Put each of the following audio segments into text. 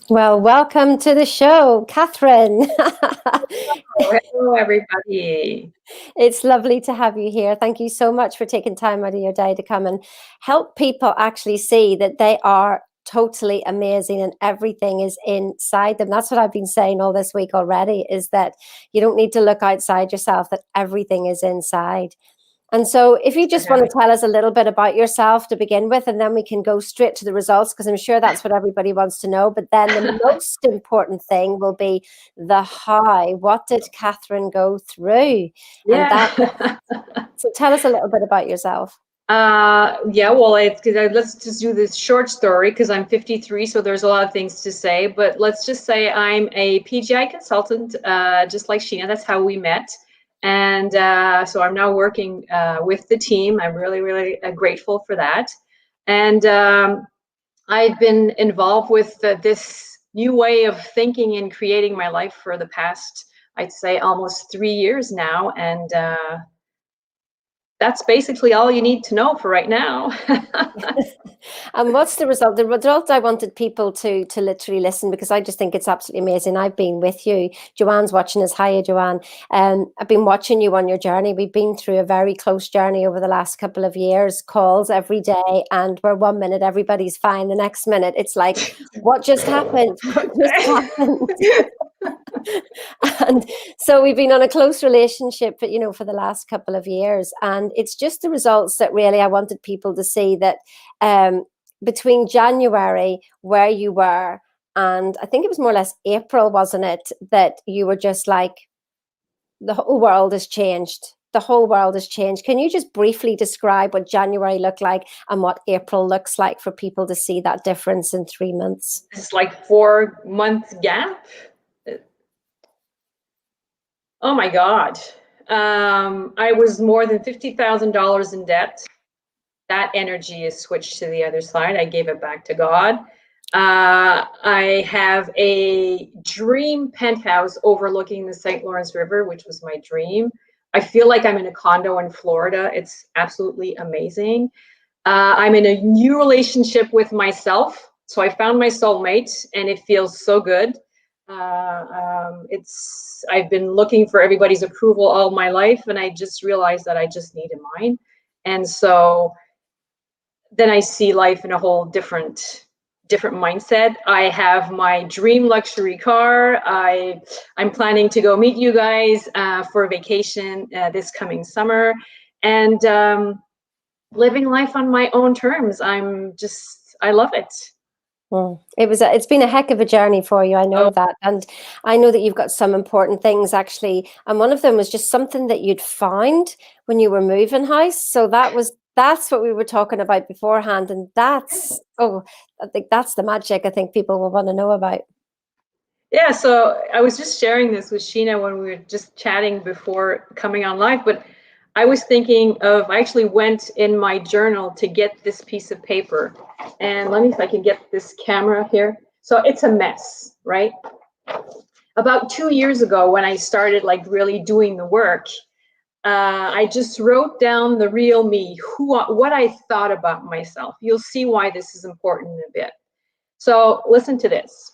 Well, welcome to the show, Catherine. Oh, hello, everybody. It's lovely to have you here. Thank you so much for taking time out of your day to come and help people actually see that they are totally amazing and everything is inside them. That's what I've been saying all this week already, is that you don't need to look outside yourself, that everything is inside. And so, if you Thanks for just want having to tell us a little bit about yourself to begin with, and then we can go straight to the results, because I'm sure that's what everybody wants to know. But then the most important thing will be the how. What did Catherine go through? And Yeah. that, so tell us a little bit about yourself. Yeah, well, it's because let's just do this short story because I'm 53, so there's a lot of things to say. But let's just say I'm a PGI consultant, just like Sheena. That's how we met. And so I'm now working with the team. I'm really, really grateful for that. And I've been involved with this new way of thinking and creating my life for the past, I'd say, almost 3 years now. And that's basically all you need to know for right now. And what's the result? The result I wanted people to literally listen, because I just think it's absolutely amazing. I've been with you. Joanne's watching us. Hiya, Joanne. I've been watching you on your journey. We've been through a very close journey over the last couple of years, calls every day, and we're 1 minute everybody's fine. The next minute it's like, what just happened? What just happened? And so we've been on a close relationship for the last couple of years, and it's just the results that really I wanted people to see, that between January, where you were, and I think it was more or less April, wasn't it, that you were just like, the whole world has changed. The whole world has changed. Can you just briefly describe what January looked like and what April looks like for people to see that difference in 3 months? It's like 4 month gap. Oh my God. I was more than $50,000 in debt. That energy is switched to the other side. I gave it back to God. I have a dream penthouse overlooking the St. Lawrence River, which was my dream. I feel like I'm in a condo in Florida. It's absolutely amazing. I'm in a new relationship with myself. So I found my soulmate, and it feels so good. I've been looking for everybody's approval all my life, and I just realized that I just needed mine. And so then I see life in a whole different mindset. I have my dream luxury car. I'm planning to go meet you guys for a vacation this coming summer, and living life on my own terms. I love it. It's been a heck of a journey for you. I know Oh, that. And I know that you've got some important things actually. And one of them was just something that you'd found when you were moving house. So that's what we were talking about beforehand. And I think that's the magic I think people will want to know about. yeah. So I was just sharing this with Sheena when we were just chatting before coming on live, but I was thinking of, I actually went in my journal to get this piece of paper, and let me see if I can get this camera here. So it's a mess, right? About 2 years ago, when I started like really doing the work, I just wrote down the real me, what I thought about myself. You'll see why this is important in a bit. So listen to this.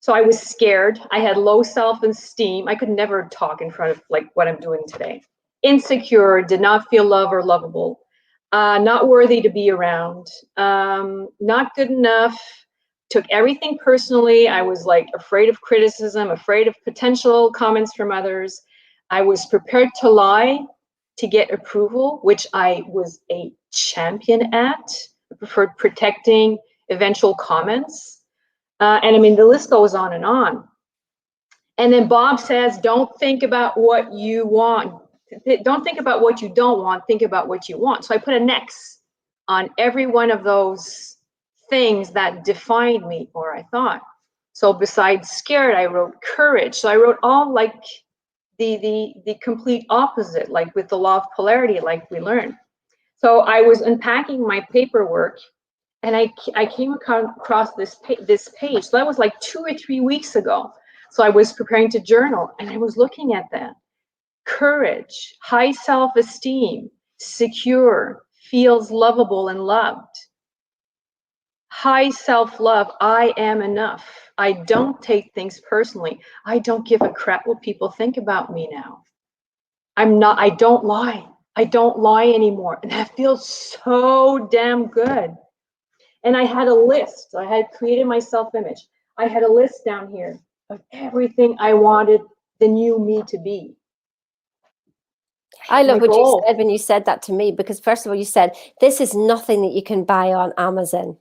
So I was scared. I had low self-esteem. I could never talk in front of like what I'm doing today. Insecure, did not feel loved or lovable, not worthy to be around, not good enough, took everything personally. I was like afraid of criticism, afraid of potential comments from others. I was prepared to lie to get approval, which I was a champion at. I preferred protecting eventual comments. And I mean, the list goes on and on. And then Bob says, don't think about what you want. Don't think about what you don't want. Think about what you want. So I put an X on every one of those things that defined me, or I thought. So besides scared, I wrote courage. So I wrote all like the complete opposite, like with the law of polarity, like we learned. So I was unpacking my paperwork, and I came across this page. So that was like 2 or 3 weeks ago. So I was preparing to journal, and I was looking at that. Courage, high self-esteem, secure, feels lovable and loved. high self-love. I am enough. I don't take things personally. I don't give a crap what people think about me now. I don't lie. I don't lie anymore. And that feels so damn good. And I had a list. I had created my self-image. I had a list down here of everything I wanted the new me to be. I love My what you goal. said when you said that to me, because first of all, you said, this is nothing that you can buy on Amazon.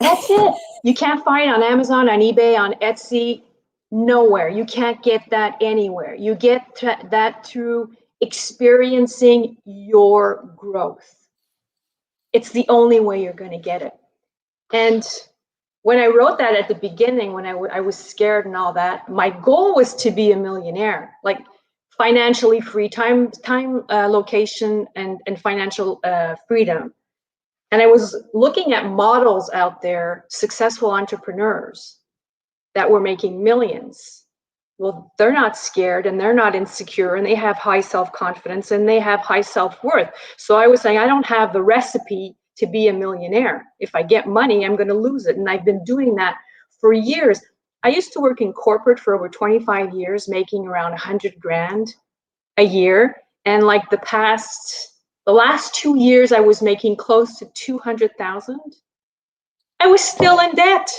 That's it. You can't find it on Amazon, on eBay, on Etsy, nowhere. You can't get that anywhere. You get that through experiencing your growth. It's the only way you're going to get it. And when I wrote that at the beginning, when I was scared and all that, my goal was to be a millionaire, like financially free, time, location, and financial freedom. And I was looking at models out there, successful entrepreneurs that were making millions. Well, they're not scared and they're not insecure and they have high self-confidence and they have high self-worth. So I was saying, I don't have the recipe to be a millionaire. If I get money, I'm going to lose it. And I've been doing that for years. I used to work in corporate for over 25 years, making around 100 grand a year. And like the last 2 years, I was making close to 200,000. I was still in debt.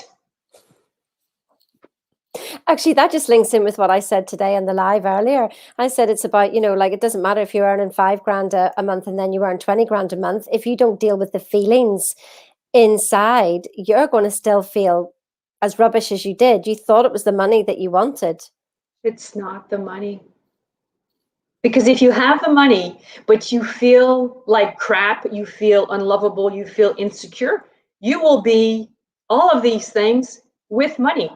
Actually, that just links in with what I said today in the live earlier. I said it's about, like, it doesn't matter if you're earning 5 grand a month and then you earn 20 grand a month. If you don't deal with the feelings inside, you're going to still feel as rubbish as you did. You thought it was the money that you wanted. It's not the money. Because if you have the money, but you feel like crap, you feel unlovable, you feel insecure, you will be all of these things with money.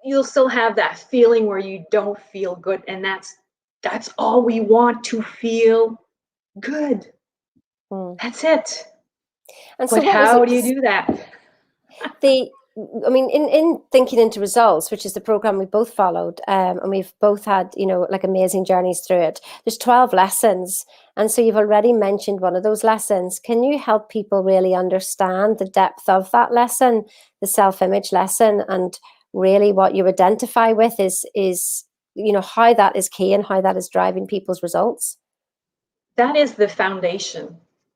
You'll still have that feeling where you don't feel good. And that's all we want, to feel good. That's it. And so But what was how it? do you do that? I mean, in Thinking into Results, which is the program we both followed, and we've both had, like, amazing journeys through it. There's 12 lessons. And so you've already mentioned one of those lessons. Can you help people really understand the depth of that lesson, the self-image lesson, and really what you identify with is how that is key and how that is driving people's results? That is the foundation.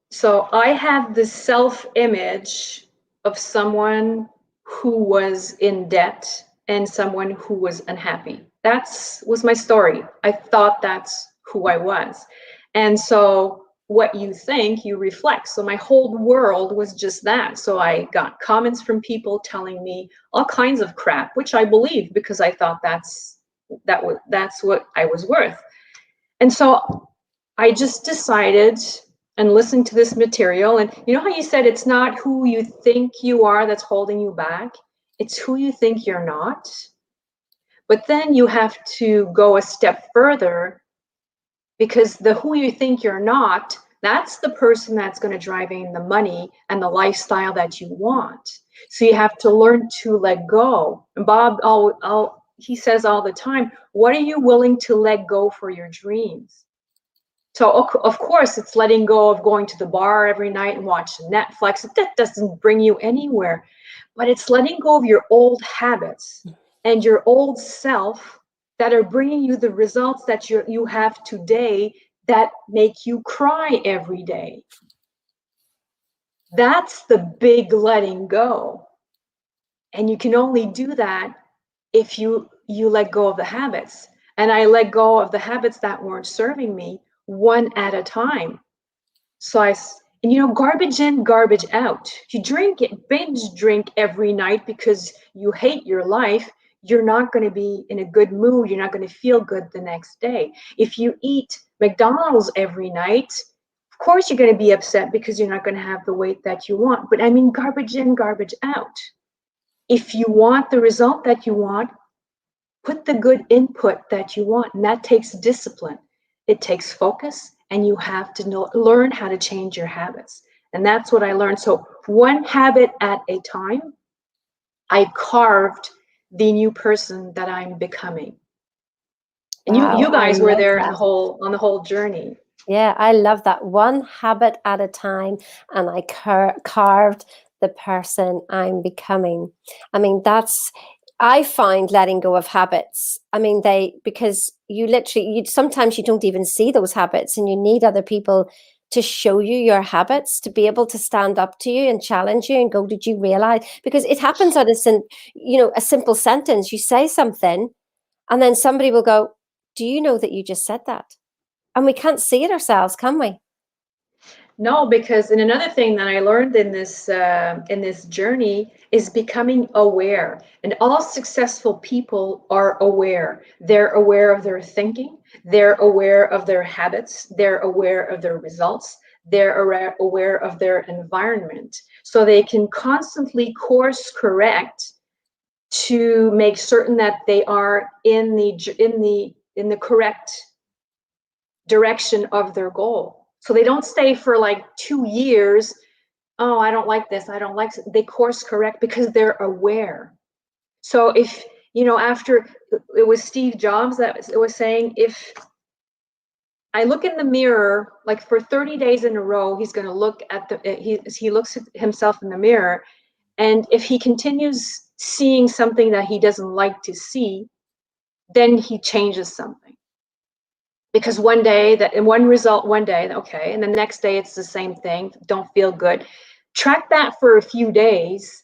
So I have the self-image of someone who was in debt and someone who was unhappy. That was my story. I thought that's who I was. And so what you think, you reflect. So my whole world was just that. So I got comments from people telling me all kinds of crap, which I believed because I thought that's what I was worth. And so I just decided and listened to this material. And you know how you said it's not who you think you are that's holding you back? It's who you think you're not. But then you have to go a step further, because the who you think you're not, that's the person that's going to drive in the money and the lifestyle that you want. So you have to learn to let go. And Bob, he says all the time, what are you willing to let go for your dreams? So of course, it's letting go of going to the bar every night and watching Netflix. That doesn't bring you anywhere. But it's letting go of your old habits and your old self that are bringing you the results that you have today that make you cry every day. That's the big letting go. And you can only do that if you let go of the habits. And I let go of the habits that weren't serving me, one at a time. So and garbage in, garbage out. If you binge drink every night because you hate your life, you're not going to be in a good mood. You're not going to feel good the next day. If you eat McDonald's every night, of course you're going to be upset because you're not going to have the weight that you want. But I mean, garbage in, garbage out. If you want the result that you want, put the good input that you want. And that takes discipline. It takes focus, and you have to learn how to change your habits. And that's what I learned. So one habit at a time, I carved the new person that I'm becoming. And Wow, you I guys were love there that. on the whole journey. Yeah, I love that. One habit at a time, and I carved the person I'm becoming. I mean, I find letting go of habits. I mean, because you literally, sometimes you don't even see those habits, and you need other people to show you your habits, to be able to stand up to you and challenge you and go, did you realize? Because it happens out of, a simple sentence. You say something, and then somebody will go, do you know that you just said that? And we can't see it ourselves, can we? No, because and another thing that I learned in this journey is becoming aware. And all successful people are aware. They're aware of their thinking. They're aware of their habits. They're aware of their results. They're aware of their environment. So they can constantly course correct to make certain that they are in the correct direction of their goal. So they don't stay for like 2 years. Oh, I don't like this. I don't like this. They course correct because they're aware. So if, after it was Steve Jobs that was saying, if I look in the mirror, like for 30 days in a row, he's going to look at he looks at himself in the mirror. And if he continues seeing something that he doesn't like to see, then he changes something. Because one day that in one result one day, okay, and the next day it's the same thing, don't feel good. Track that for a few days,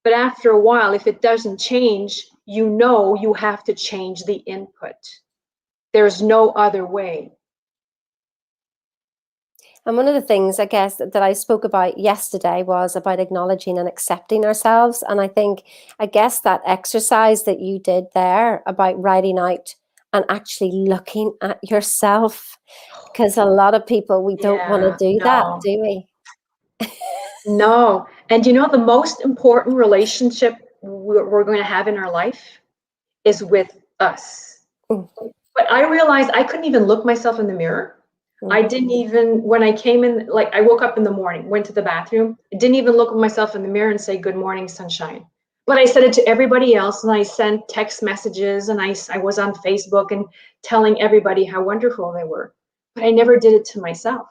but after a while, if it doesn't change, you have to change the input. There's no other way. And one of the things, I guess, that I spoke about yesterday was about acknowledging and accepting ourselves. And I guess that exercise that you did there about writing out and actually looking at yourself, because a lot of people, we don't want to Yeah, do that, no, do we? no. And the most important relationship we're going to have in our life is with us. Mm, But I realized I couldn't even look myself in the mirror. I mm. didn't even, when I came in, like I woke up in the morning, went to the bathroom, I didn't even look at myself in the mirror and say, good morning, sunshine. But I said it to everybody else, and I sent text messages, and I was on Facebook and telling everybody how wonderful they were. But I never did it to myself.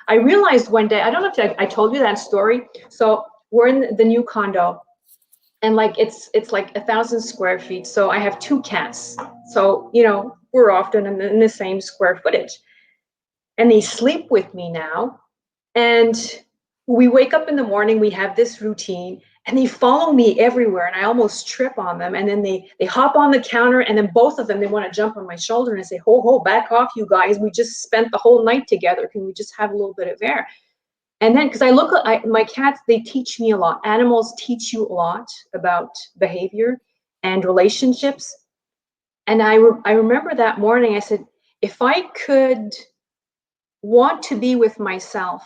I realized one day, I don't know if I told you that story. So we're in the new condo, and like it's like 1,000 square feet. So I have two cats. So we're often in the same square footage, and they sleep with me now. And we wake up in the morning, we have this routine, and they follow me everywhere, and I almost trip on them. And then they hop on the counter, and then both of them, they want to jump on my shoulder and say, ho, back off, you guys. We just spent the whole night together. Can we just have a little bit of air? And then, because my cats, they teach me a lot. Animals teach you a lot about behavior and relationships. And I remember that morning, I said, if I could want to be with myself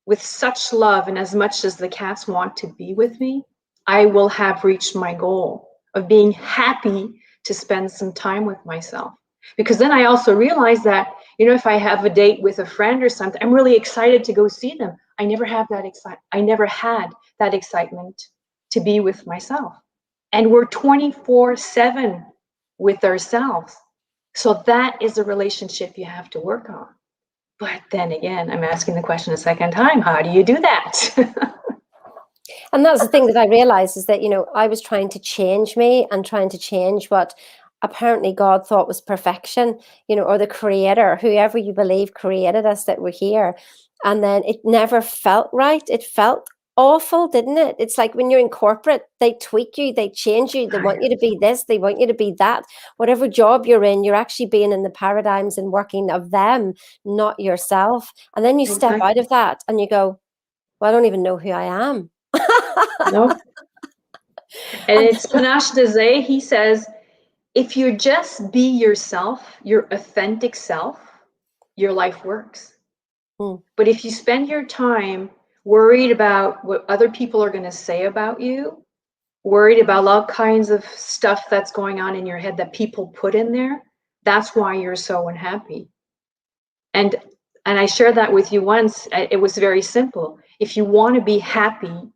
with such love and as much as the cats want to be with me, I will have reached my goal of being happy to spend some time with myself. Because then I also realized that, if I have a date with a friend or something, I'm really excited to go see them. I never had that excitement to be with myself. And we're 24/7 with ourselves. So that is a relationship you have to work on. But then again, I'm asking the question a second time, how do you do that? And that's the thing that I realized is that, I was trying to change me and trying to change what apparently God thought was perfection, or the creator, whoever you believe created us, that we're here. And then it never felt right. It felt awful, didn't it? It's like when you're in corporate, they tweak you, they change you, they want you to be this, they want you to be that. Whatever job you're in, you're actually being in the paradigms and working of them, not yourself. And then you step out Exactly. of that and you go, well, I don't even know who I am. Nope. And And it's Panache Dese. He says, if you just be yourself, your authentic self, your life works. mm, But if you spend your time worried about what other people are going to say about you, worried about all kinds of stuff that's going on in your head that people put in there, that's why you're so unhappy. And I shared that with you once. It was very simple. If you want to be happy,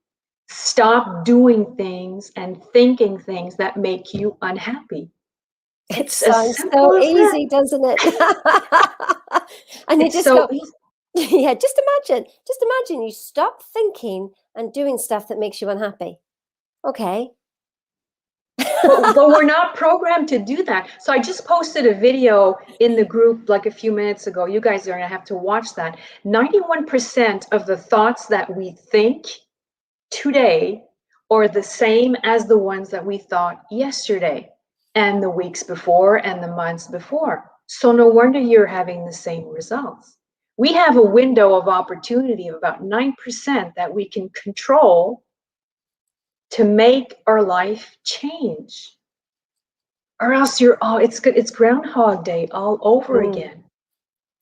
stop doing things and thinking things that make you unhappy. It It's as sounds simple so as that. easy, doesn't it? And you It's just so go, easy. yeah, just imagine you stop thinking and doing stuff that makes you unhappy. Okay. But we're not programmed to do that. So I just posted a video in the group like a few minutes ago. You guys are gonna have to watch that. 91% of the thoughts that we think today are the same as the ones that we thought yesterday and the weeks before and the months before. So no wonder you're having the same results. We have a window of opportunity of about 9% that we can control to make our life change. Or else you're, oh, it's good, it's Groundhog Day all over Mm. again.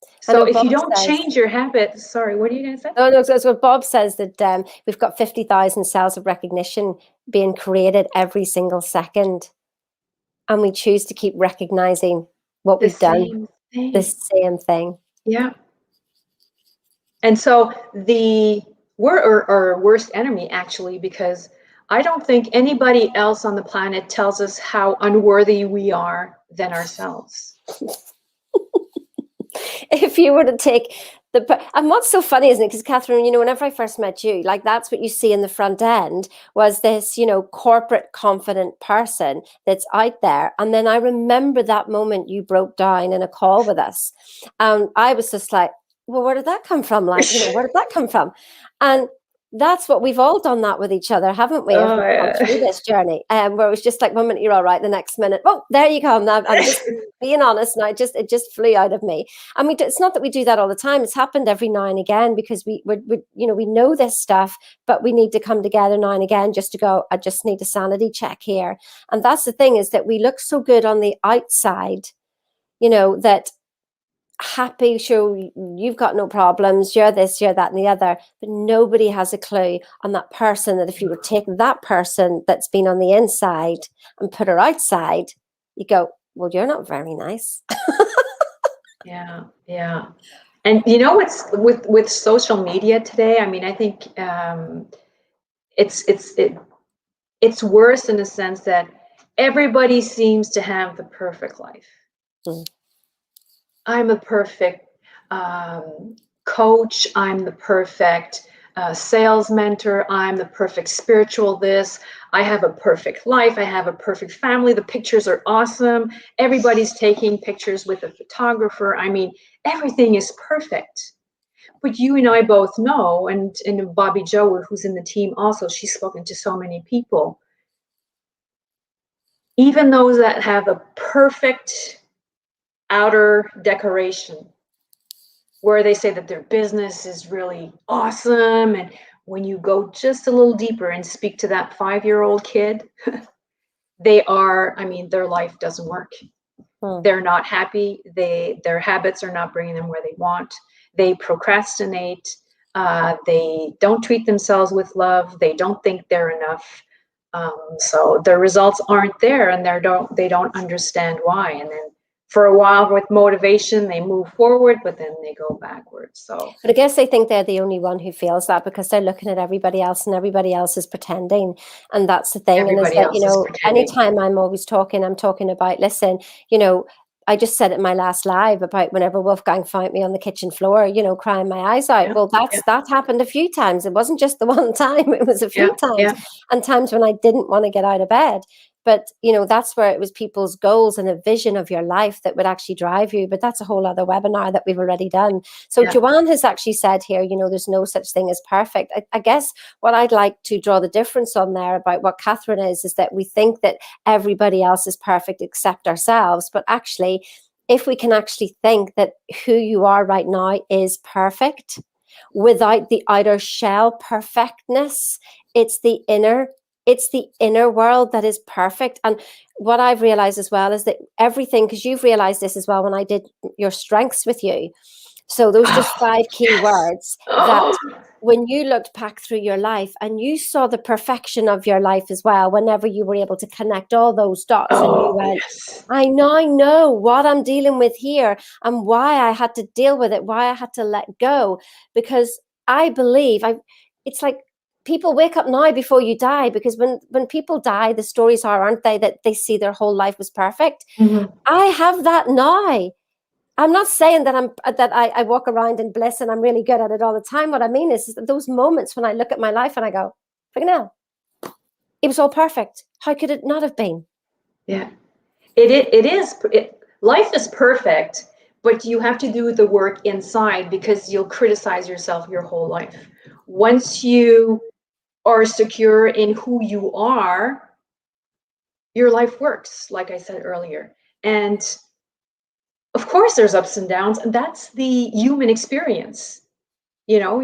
I So know if you Bob don't says, change your habits, sorry, what are you gonna say? no, no, so Bob says that we've got 50,000 cells of recognition being created every single second. And we choose to keep recognizing what The we've done, same the thing. same thing. Yeah. And so we're our worst enemy, actually, because I don't think anybody else on the planet tells us how unworthy we are than ourselves. If you were to take and what's so funny, isn't it? Because Catherine, whenever I first met you, like that's what you see in the front end was this, corporate confident person that's out there. And then I remember that moment you broke down in a call with us. And I was just like, well, where did that come from? Like, where did that come from? And that's what we've all done that with each other, haven't we? As Oh, we've gone through yeah. this journey, where it was just like 1 minute you're all right, the next minute, oh, there you go. Now I'm just being honest, and it just flew out of me. And it's not that we do that all the time. It's happened every now and again because we know this stuff, but we need to come together now and again just to go, I just need a sanity check here. And that's the thing, is that we look so good on the outside, that happy, sure, you've got no problems, you're this, you're that, and the other, but nobody has a clue on that person, that if you were to take that person that's been on the inside and put her outside, you go, well, you're not very nice. Yeah, yeah. And you know what's with social media today? I mean, I think it's it's worse in the sense that everybody seems to have the perfect life. Mm. I'm a perfect coach. I'm the perfect sales mentor. I'm the perfect spiritual this. I have a perfect life. I have a perfect family. The pictures are awesome. Everybody's taking pictures with a photographer. I mean, everything is perfect. But you and I both know, and Bobby Joe, who's in the team also, she's spoken to so many people. Even those that have a perfect outer decoration, where they say that their business is really awesome, and when you go just a little deeper and speak to that 5-year-old kid, I mean, their life doesn't work. They're not happy. Their habits are not bringing them where they want. They procrastinate. They don't treat themselves with love. They don't think they're enough. So their results aren't there, and they don't understand why. And then for a while with motivation, they move forward, but then they go backwards. So, but I guess they think they're the only one who feels that, because they're looking at everybody else and everybody else is pretending. And that's the thing. And is everybody that, else is pretending. anytime I'm talking about, listen, I just said it in my last live about whenever Wolfgang found me on the kitchen floor, crying my eyes out. Yeah, Well, that happened a few times. It wasn't just the one time, it was a yeah, few times, yeah. and times when I didn't want to get out of bed. But, that's where it was people's goals and a vision of your life that would actually drive you. But that's a whole other webinar that we've already done. So Yeah. Joanne has actually said here, there's no such thing as perfect. I guess what I'd like to draw the difference on there about what Catherine is that we think that everybody else is perfect except ourselves. But actually, if we can actually think that who you are right now is perfect without the outer shell perfectness, it's the inner world that is perfect. And what I've realized as well is that everything, because you've realized this as well when I did your strengths with you. So those just 5 key words that when you looked back through your life and you saw the perfection of your life as well, whenever you were able to connect all those dots and you went, Yes. I now know what I'm dealing with here and why I had to deal with it, why I had to let go. Because I believe it's like people wake up now before you die, because when people die, the stories are, aren't they, that they see their whole life was perfect. I have that now. I'm not saying that I walk around in bliss and I'm really good at it all the time. What I mean is that those moments when I look at my life and I go, freaking hell, it was all perfect. How could it not have been? Yeah, it is. Life is perfect, but you have to do the work inside, because you'll criticize yourself your whole life. Once you are secure in who you are, your life works, like I said earlier. And of course there's ups and downs, and that's the human experience. You know,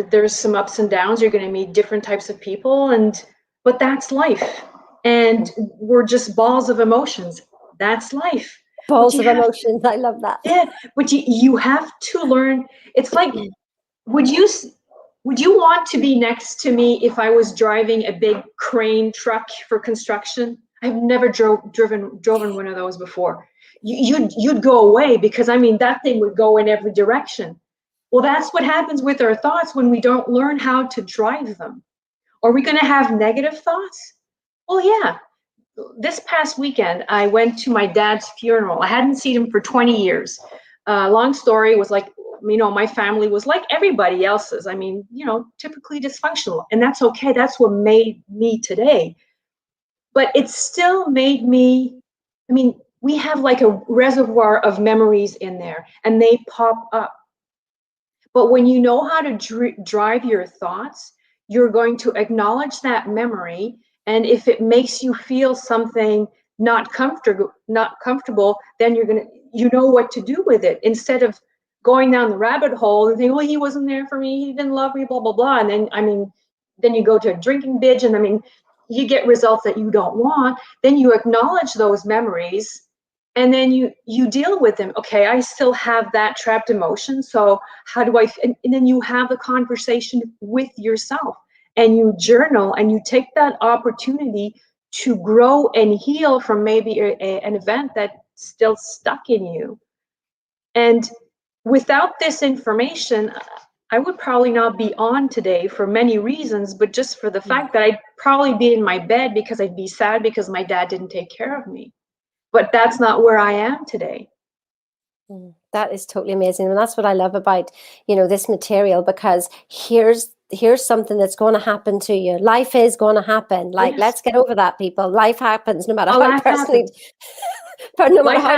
there's some ups and downs, you're going to meet different types of people, but that's life. And we're just balls of emotions. That's life. Balls of emotions. I love that. Yeah, but you have to learn. It's like, would you want to be next to me if I was driving a big crane truck for construction? I've never driven one of those before. You'd go away, because I mean, that thing would go in every direction. Well, that's what happens with our thoughts when we don't learn how to drive them. Are we going to have negative thoughts? Well, yeah. This past weekend, I went to my dad's funeral. I hadn't seen him for 20 years. Long story was like, my family was like everybody else's. I mean, typically dysfunctional, and that's okay. That's what made me today. But it still made me, we have like a reservoir of memories in there, and they pop up. But when you know how to drive your thoughts, you're going to acknowledge that memory. And if it makes you feel something not comfortable, then you know what to do with it, instead of going down the rabbit hole and saying, well, he wasn't there for me, he didn't love me, blah, blah, blah. And then you go to a drinking binge, and you get results that you don't want. Then you acknowledge those memories, and then you deal with them. Okay, I still have that trapped emotion, so how do I, and then you have the conversation with yourself, and you journal, and you take that opportunity to grow and heal from maybe an event that's still stuck in you. And without this information, I would probably not be on today for many reasons, but just for the fact that I'd probably be in my bed because I'd be sad because my dad didn't take care of me. But that's not where I am today. That is totally amazing. And that's what I love about, this material, because here's something that's going to happen to you. Life is going to happen. Like, Yes. let's get over that, people. Life happens, no matter Life happens.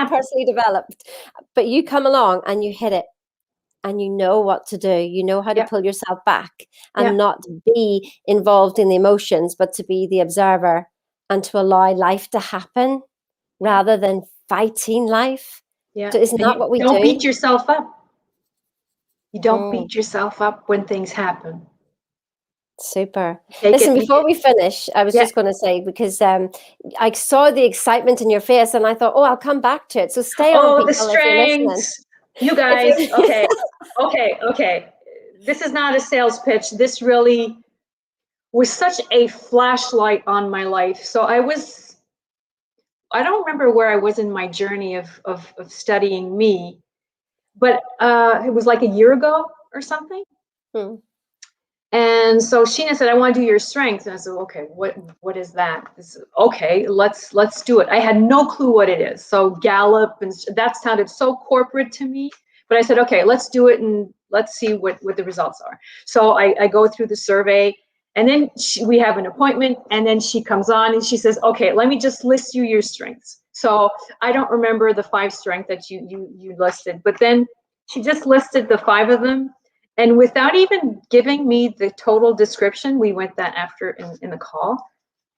personally developed. But you come along and you hit it, and you know what to do. You know how to pull yourself back and not be involved in the emotions, but to be the observer and to allow life to happen rather than fighting life. Yeah. So isn't that what we do? Don't beat yourself up. You don't beat yourself up when things happen. Super. Listen, before we finish, I was just going to say, because I saw the excitement in your face, and I thought, I'll come back to it. So stay on, people, the strengths. You guys, okay. This is not a sales pitch. This really was such a flashlight on my life. So I don't remember where I was in my journey of studying me, but it was like a year ago or something. And so Sheena said, I want to do your strengths. And I said, okay, what is that? Okay, let's do it. I had no clue what it is. So Gallup, and that sounded so corporate to me. But I said, okay, let's do it, and let's see what the results are. So I go through the survey, and then we have an appointment, and then she comes on and she says, okay, let me just list you your strengths. So I don't remember the 5 strengths that you listed, but then she just listed the 5 of them. And without even giving me the total description, we went that after in the call,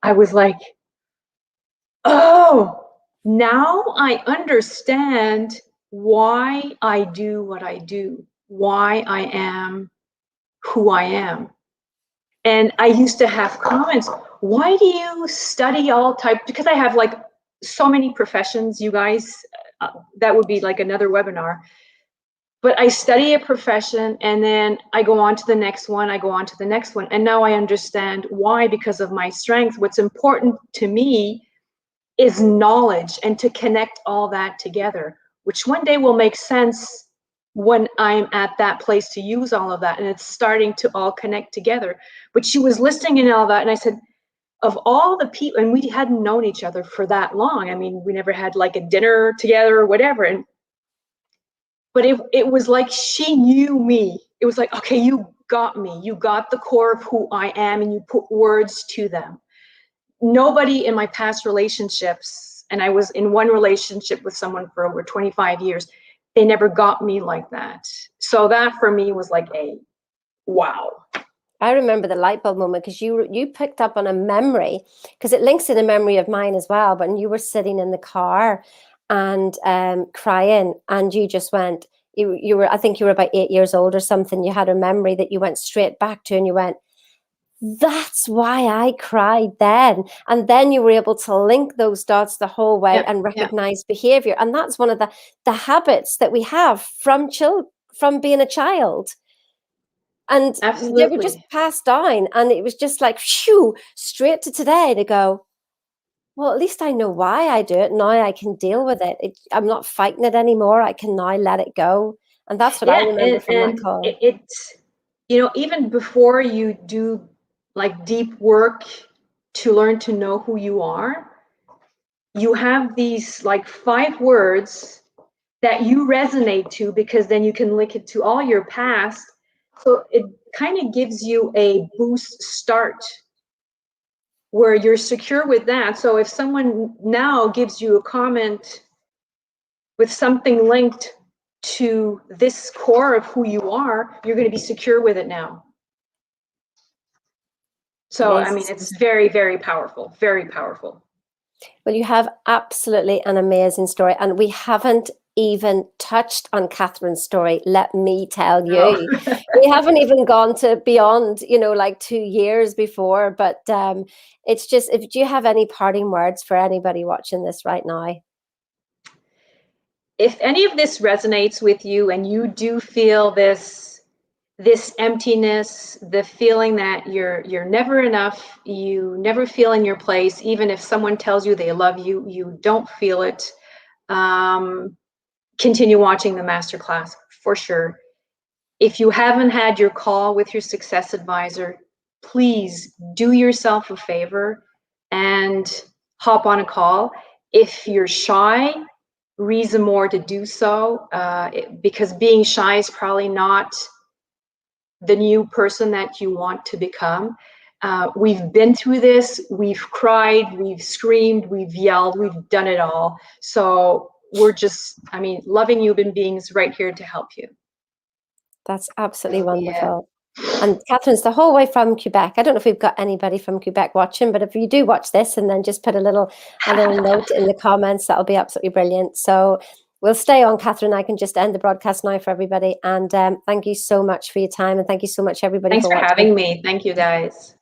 I was like, oh, now I understand why I do what I do, why I am who I am. And I used to have comments, why do you study all types? Because I have like so many professions, you guys, that would be like another webinar. But I study a profession, and then I go on to the next one, I go on to the next one. And now I understand why, because of my strength. What's important to me is knowledge, and to connect all that together, which one day will make sense when I'm at that place to use all of that, and it's starting to all connect together. But she was listening and all that, and I said, of all the people, and we hadn't known each other for that long. I mean, we never had like a dinner together or whatever. But it was like she knew me. It was like, okay, you got me. You got the core of who I am, and you put words to them. Nobody in my past relationships, and I was in one relationship with someone for over 25 years, they never got me like that. So that for me was like a wow. I remember the light bulb moment because you picked up on a memory, because it links in a memory of mine as well. But you were sitting in the car and crying, and you just went. You were, I think you were about 8 years old or something. You had a memory that you went straight back to, and you went, "That's why I cried then." And then you were able to link those dots the whole way, Yeah, and yeah. recognize behavior. And that's one of the habits that we have from being a child. And they were just Absolutely. passed down, and it was just like, phew, straight to today to go, well, at least I know why I do it. Now I can deal with it. I'm not fighting it anymore. I can now let it go. And that's what I Yeah, remember and from that call. even before you do like deep work to learn to know who you are, you have these like 5 words that you resonate to, because then you can link it to all your past. So it kind of gives you a boost start where you're secure with that. So if someone now gives you a comment with something linked to this core of who you are, you're going to be secure with it now. It So, I mean, is. it's very, very powerful, very powerful. Well, you have absolutely an amazing story. And we haven't even touched on Catherine's story, let me tell Oh. you. We haven't even gone to beyond, like 2 years before. But it's just, if do you have any parting words for anybody watching this right now? If any of this resonates with you and you do feel this emptiness, the feeling that you're never enough, you never feel in your place, even if someone tells you they love you, you don't feel it, continue watching the masterclass for sure. If you haven't had your call with your success advisor, please do yourself a favor and hop on a call. If you're shy, reason more to do so, because being shy is probably not the new person that you want to become. We've been through this, we've cried, we've screamed, we've yelled, we've done it all. So we're just, loving human beings right here to help you. That's absolutely Yeah. wonderful. And Catherine's the whole way from Quebec. I don't know if we've got anybody from Quebec watching, but if you do watch this, and then just put a little note in the comments, that'll be absolutely brilliant. So we'll stay on, Catherine. I can just end the broadcast now for everybody. And thank you so much for your time. And thank you so much, everybody, Thanks for for watching. having me. Thank you, guys.